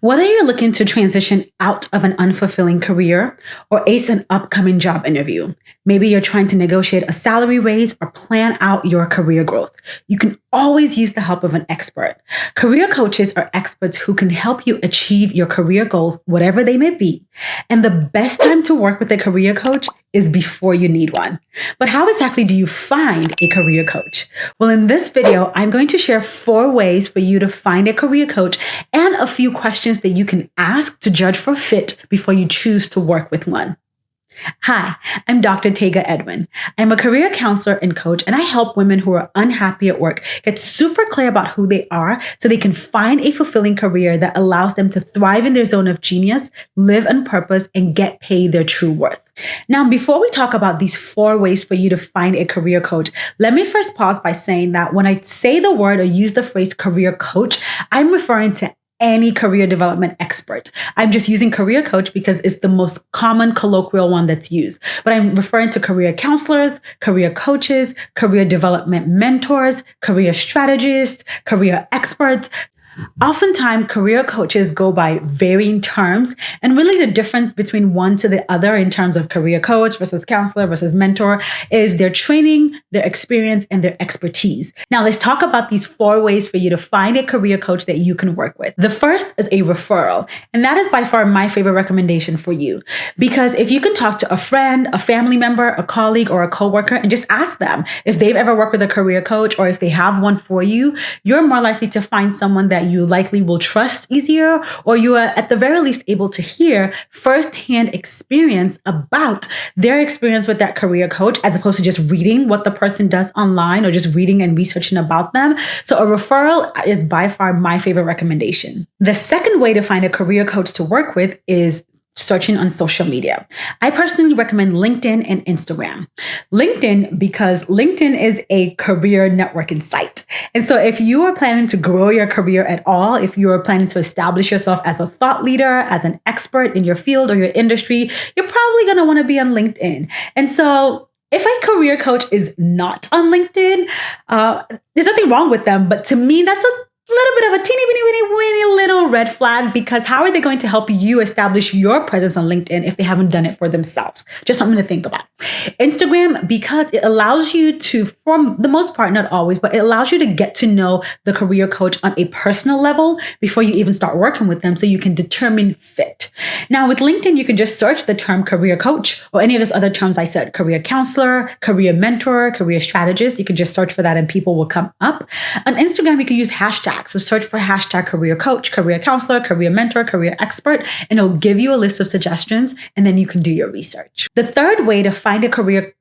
Whether you're looking to transition out of an unfulfilling career or ace an upcoming job interview, maybe you're trying to negotiate a salary raise or plan out your career growth, you can always use the help of an expert. Career coaches are experts who can help you achieve your career goals, whatever they may be. And the best time to work with a career coach is before you need one. But how exactly do you find a career coach? Well, in this video, I'm going to share 4 ways for you to find a career coach and a few questions that you can ask to judge for fit before you choose to work with one. Hi, I'm Dr. Tega Edwin. I'm a career counselor and coach, and I help women who are unhappy at work get super clear about who they are so they can find a fulfilling career that allows them to thrive in their zone of genius, live on purpose, and get paid their true worth. Now, before we talk about these 4 ways for you to find a career coach, let me first pause by saying that when I say the word or use the phrase career coach, I'm referring to any career development expert. I'm just using career coach because it's the most common colloquial one that's used. But I'm referring to career counselors, career coaches, career development mentors, career strategists, career experts. Oftentimes, career coaches go by varying terms, and really the difference between one to the other in terms of career coach versus counselor versus mentor is their training, their experience, and their expertise. Now, let's talk about these 4 ways for you to find a career coach that you can work with. The first is a referral, and that is by far my favorite recommendation for you, because if you can talk to a friend, a family member, a colleague, or a coworker and just ask them if they've ever worked with a career coach or if they have one for you, you're more likely to find someone that you likely will trust easier, or you are at the very least able to hear firsthand experience about their experience with that career coach, as opposed to just reading what the person does online or just reading and researching about them. So a referral is by far my favorite recommendation. The second way to find a career coach to work with is searching on social media. I personally recommend LinkedIn and Instagram. LinkedIn, because LinkedIn is a career networking site. And so if you are planning to grow your career at all, if you are planning to establish yourself as a thought leader, as an expert in your field or your industry, you're probably going to want to be on LinkedIn. And so if a career coach is not on LinkedIn, there's nothing wrong with them. But to me, that's a little bit of a teeny weeny little red flag, because how are they going to help you establish your presence on LinkedIn if they haven't done it for themselves? Just something to think about. Instagram, because it allows you to, for the most part, not always, but it allows you to get to know the career coach on a personal level before you even start working with them, so you can determine fit. Now with LinkedIn, you can just search the term career coach or any of those other terms I said: career counselor, career mentor, career strategist. You can just search for that and people will come up. On Instagram, you can use hashtags. So search for hashtag career coach, career counselor, career mentor, career expert, and it'll give you a list of suggestions, and then you can do your research. The third way to find a career,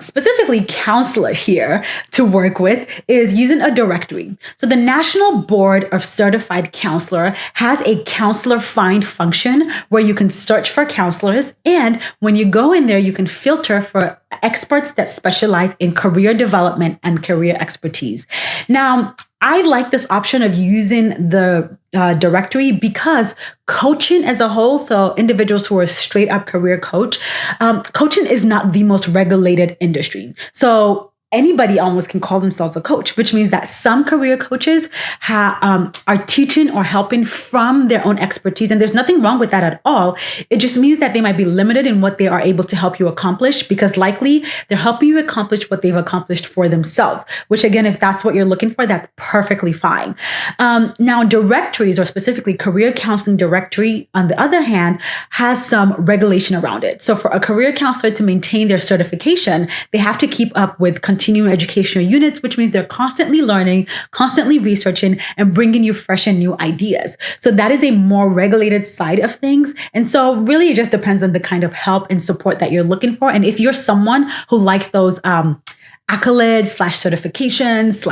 specifically counselor here, to work with is using a directory. So the National Board of Certified Counselor has a counselor find function where you can search for counselors. And when you go in there, you can filter for experts that specialize in career development and career expertise. Now, I like this option of using the directory because coaching as a whole, so individuals who are straight up career coaching is not the most regulated industry. So anybody almost can call themselves a coach, which means that some career coaches are teaching or helping from their own expertise. And there's nothing wrong with that at all. It just means that they might be limited in what they are able to help you accomplish, because likely they're helping you accomplish what they've accomplished for themselves, which again, if that's what you're looking for, that's perfectly fine. Now, directories, or specifically career counseling directory, on the other hand, has some regulation around it. So for a career counselor to maintain their certification, they have to keep up with continuing educational units, which means they're constantly learning, constantly researching, and bringing you fresh and new ideas. So that is a more regulated side of things. And so really, it just depends on the kind of help and support that you're looking for. And if you're someone who likes those accolades / certifications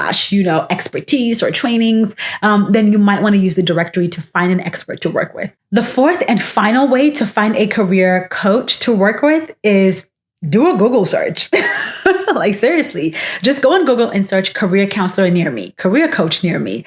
/ expertise or trainings, then you might want to use the directory to find an expert to work with. The fourth and final way to find a career coach to work with is do a Google search. Like seriously, just go on Google and search career counselor near me, career coach near me.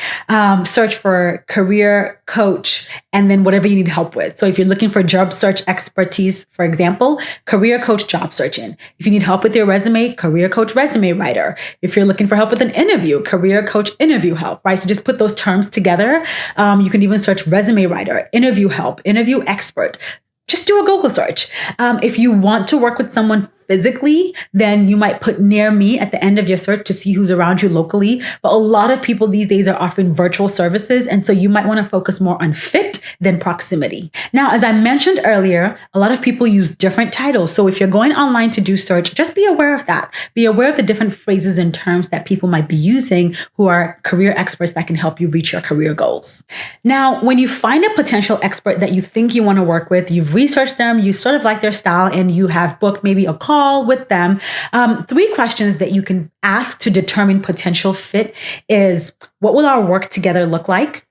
Search for career coach and then whatever you need help with. So if you're looking for job search expertise, for example, career coach job searching. If you need help with your resume, career coach resume writer. If you're looking for help with an interview, career coach interview help, right? So just put those terms together. You can even search resume writer, interview help, interview expert. Just do a Google search. If you want to work with someone physically, then you might put near me at the end of your search to see who's around you locally. But a lot of people these days are offering virtual services. And so you might want to focus more on fit than proximity. Now, as I mentioned earlier, a lot of people use different titles. So if you're going online to do search, just be aware of that. Be aware of the different phrases and terms that people might be using who are career experts that can help you reach your career goals. Now, when you find a potential expert that you think you want to work with, you've researched them, you sort of like their style, and you have booked maybe a call with them, 3 questions that you can ask to determine potential fit is, what will our work together look like?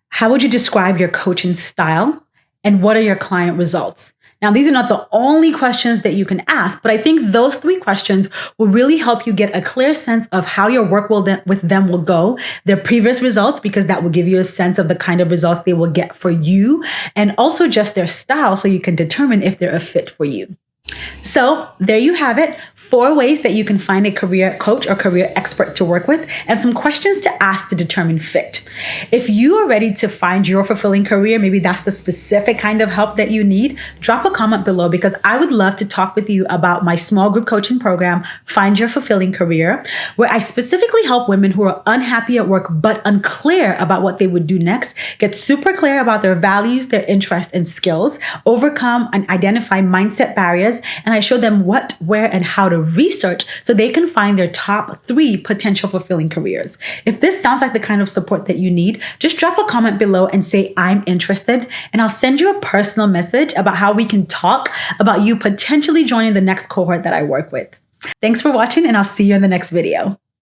How would you describe your coaching style? And what are your client results? Now, these are not the only questions that you can ask, but I think those 3 questions will really help you get a clear sense of how your work with them will go, their previous results, because that will give you a sense of the kind of results they will get for you, and also just their style so you can determine if they're a fit for you. So there you have it, 4 ways that you can find a career coach or career expert to work with, and some questions to ask to determine fit. If you are ready to find your fulfilling career, maybe that's the specific kind of help that you need, drop a comment below because I would love to talk with you about my small group coaching program, Find Your Fulfilling Career, where I specifically help women who are unhappy at work but unclear about what they would do next, get super clear about their values, their interests, and skills, overcome and identify mindset barriers, and I show them what, where, and how to research so they can find their top 3 potential fulfilling careers. If this sounds like the kind of support that you need, just drop a comment below and say, I'm interested, and I'll send you a personal message about how we can talk about you potentially joining the next cohort that I work with. Thanks for watching, and I'll see you in the next video.